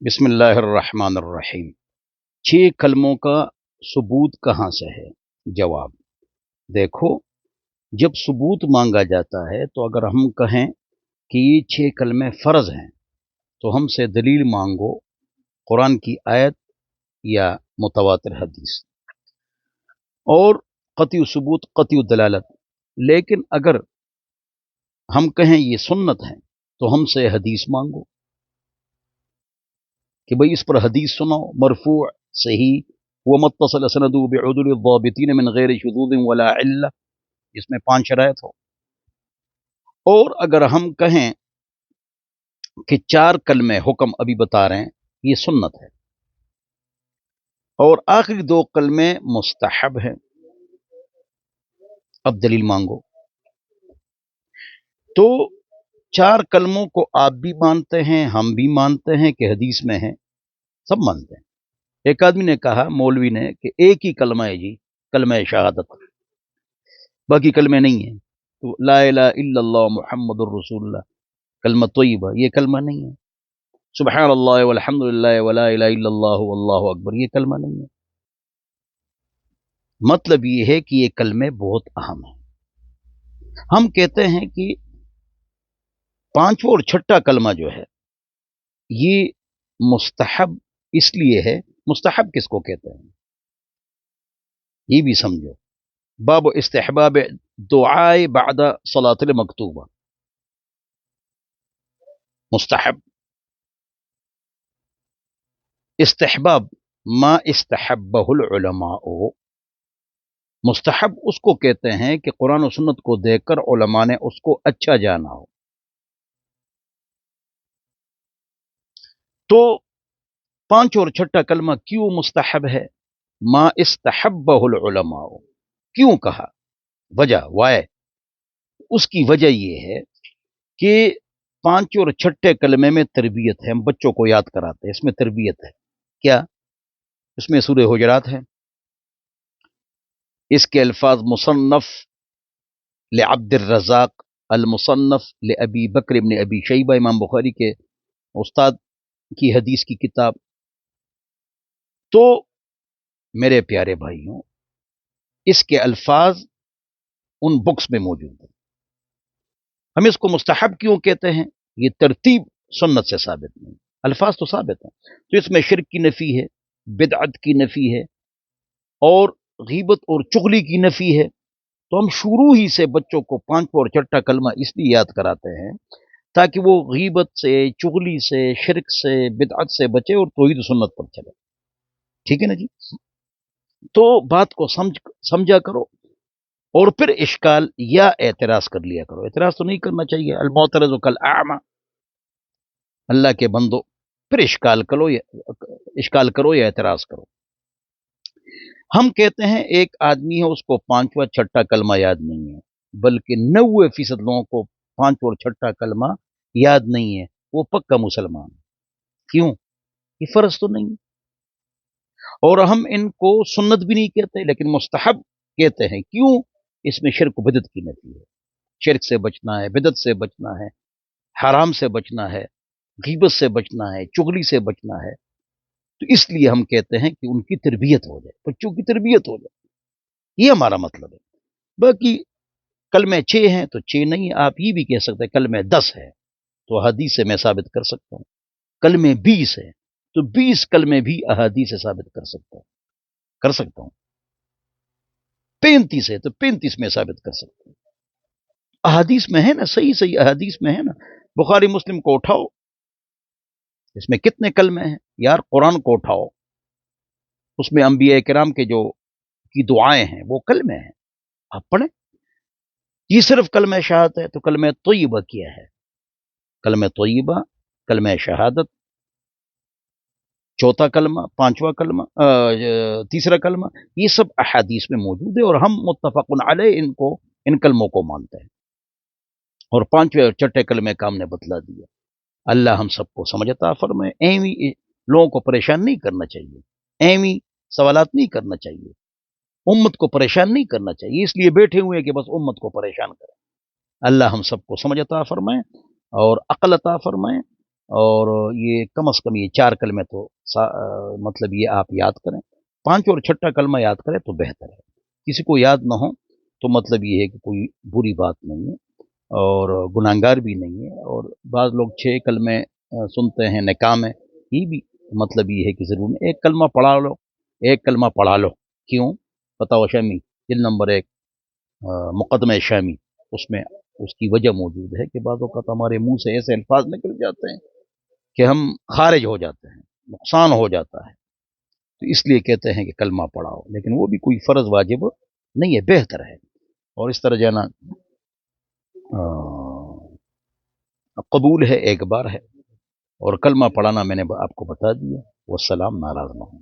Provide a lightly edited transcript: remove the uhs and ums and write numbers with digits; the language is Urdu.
بسم اللہ الرحمن الرحیم۔ 6 کلموں کا ثبوت کہاں سے ہے؟ جواب دیکھو، جب ثبوت مانگا جاتا ہے تو اگر ہم کہیں کہ یہ 6 کلمے فرض ہیں تو ہم سے دلیل مانگو، قرآن کی آیت یا متواتر حدیث، اور قطعی ثبوت قطعی دلالت۔ لیکن اگر ہم کہیں یہ سنت ہیں تو ہم سے حدیث مانگو کہ بھئی اس پر حدیث سناؤ، مرفوع، صحیح، ومتصل سند بعدل الضابطین من غیر شذوذ ولا علہ، اس میں 5 شرائط ہو۔ اور اگر ہم کہیں کہ 4 کلمے حکم ابھی بتا رہے ہیں یہ سنت ہے، اور آخری 2 کلمے مستحب ہیں، اب دلیل مانگو۔ تو 4 کلموں کو آپ بھی مانتے ہیں، ہم بھی مانتے ہیں کہ حدیث میں ہیں، سب مانتے ہیں۔ ایک آدمی نے کہا، مولوی نے، کہ ایک ہی کلمہ ہے جی، کلمہ شہادت، باقی کلمے نہیں ہیں۔ تو لا الہ الا اللہ محمد الرسول اللہ، کلمہ طیبہ، یہ کلمہ نہیں ہے۔ سبحان اللہ والحمد للہ ولا الہ الا اللہ واللہ اکبر، یہ کلمہ نہیں ہے۔ مطلب یہ ہے کہ یہ کلمے بہت اہم ہیں۔ ہم کہتے ہیں کہ 5واں اور 6واں کلمہ جو ہے یہ مستحب اس لیے ہے۔ مستحب کس کو کہتے ہیں یہ بھی سمجھو۔ باب استحباب دعائے بعد صلاۃ المکتوبہ، مستحب، استحباب ما استحبہ العلماء، مستحب اس کو کہتے ہیں کہ قرآن و سنت کو دیکھ کر علماء نے اس کو اچھا جانا ہو۔ تو 5 اور 6واں کلمہ کیوں مستحب ہے؟ ما استحبہ العلماء، کیوں کہا؟ وجہ، وائے، اس کی وجہ یہ ہے کہ 5 اور 6 کلمے میں تربیت ہے، ہم بچوں کو یاد کراتے ہیں، اس میں تربیت ہے۔ کیا؟ اس میں سورہ حجرات ہے، اس کے الفاظ مصنف لعبد الرزاق، المصنف لابی بکر ابن ابی شیبہ، امام بخاری کے استاد کی حدیث کی کتاب۔ تو میرے پیارے بھائیوں، اس کے الفاظ ان بکس میں موجود ہیں۔ ہم اس کو مستحب کیوں کہتے ہیں؟ یہ ترتیب سنت سے ثابت نہیں، الفاظ تو ثابت ہیں۔ تو اس میں شرک کی نفی ہے، بدعت کی نفی ہے، اور غیبت اور چغلی کی نفی ہے۔ تو ہم شروع ہی سے بچوں کو 5واں اور 6واں کلمہ اس لیے یاد کراتے ہیں تاکہ وہ غیبت سے، چغلی سے، شرک سے، بدعت سے بچے اور توحید و سنت پر چلے۔ ٹھیک ہے نا جی؟ تو بات کو سمجھا کرو، اور پھر اشکال یا اعتراض کر لیا کرو۔ اعتراض تو نہیں کرنا چاہیے، المعترض کالاعمی، اللہ کے بندو، پھر اشکال کرو یا اعتراض کرو۔ ہم کہتے ہیں ایک آدمی ہے، اس کو 5واں 6واں کلمہ یاد نہیں ہے، بلکہ 90% لوگوں کو 5واں اور 6واں کلمہ یاد نہیں ہے، وہ پکا مسلمان۔ کیوں؟ یہ فرض تو نہیں، اور ہم ان کو سنت بھی نہیں کہتے لیکن مستحب کہتے ہیں۔ کیوں؟ اس میں شرک و بدعت کی نفی ہے، شرک سے بچنا ہے، بدعت سے بچنا ہے، حرام سے بچنا ہے، غیبت سے بچنا ہے، چغلی سے بچنا ہے۔ تو اس لیے ہم کہتے ہیں کہ ان کی تربیت ہو جائے، بچوں کی تربیت ہو جائے، یہ ہمارا مطلب ہے۔ باقی کلمے 6 ہیں تو 6 نہیں، آپ یہ بھی کہہ سکتے ہیں کلمے 10 ہے تو حدیث سے میں ثابت کر سکتا ہوں۔ کلمے 20 ہے تو 20 کلمے بھی احادیث سے ثابت کر سکتا ہوں۔ 35 ہے تو 35 میں ثابت کر سکتا ہوں۔ احادیث میں ہے نا، صحیح احادیث میں ہے نا۔ بخاری مسلم کو اٹھاؤ، اس میں کتنے کلمے ہیں یار؟ قرآن کو اٹھاؤ، اس میں انبیاء کرام کے جو کی دعائیں ہیں وہ کلمے ہیں، آپ پڑھیں۔ یہ صرف کلمہ شہادت ہے تو کلمہ طیبہ کیا ہے؟ کلمہ طیبہ، کلمہ شہادت، 4واں کلمہ، 5واں کلمہ، 3واں کلمہ، یہ سب احادیث میں موجود ہے، اور ہم متفق علیہ ان کلموں کو مانتے ہیں، اور 5ویں اور 6 کلمے کا ہم نے بتلا دیا۔ اللہ ہم سب کو سمجھ عطا فرمائے۔ ایویں لوگوں کو پریشان نہیں کرنا چاہیے، ایویں سوالات نہیں کرنا چاہیے، امت کو پریشان نہیں کرنا چاہیے، اس لیے بیٹھے ہوئے ہیں کہ بس امت کو پریشان کریں۔ اللہ ہم سب کو سمجھ عطا فرمائے اور عقل عطا فرمائے، اور یہ کم از کم یہ 4 کلمے تو مطلب یہ آپ یاد کریں، 5 اور چھٹا کلمہ یاد کریں تو بہتر ہے۔ کسی کو یاد نہ ہو تو مطلب یہ ہے کہ کوئی بری بات نہیں ہے اور گناہگار بھی نہیں ہے، اور بعض لوگ 6 کلمے سنتے ہیں نکاح میں، یہ بھی مطلب یہ ہے کہ ضرور نہیں، ایک کلمہ پڑھا لو، ایک کلمہ پڑھا لو۔ کیوں؟ فتاوی شامی جلد نمبر 1 مقدمہ شامی، اس میں اس کی وجہ موجود ہے کہ بعض اوقات ہمارے منہ سے ایسے الفاظ نکل جاتے ہیں کہ ہم خارج ہو جاتے ہیں، نقصان ہو جاتا ہے، تو اس لیے کہتے ہیں کہ کلمہ پڑھاؤ، لیکن وہ بھی کوئی فرض واجب نہیں ہے، بہتر ہے۔ اور اس طرح جانا قبول ہے، ایک بار ہے، اور کلمہ پڑھانا میں نے آپ کو بتا دیا۔ والسلام، ناراض نہ ہوں۔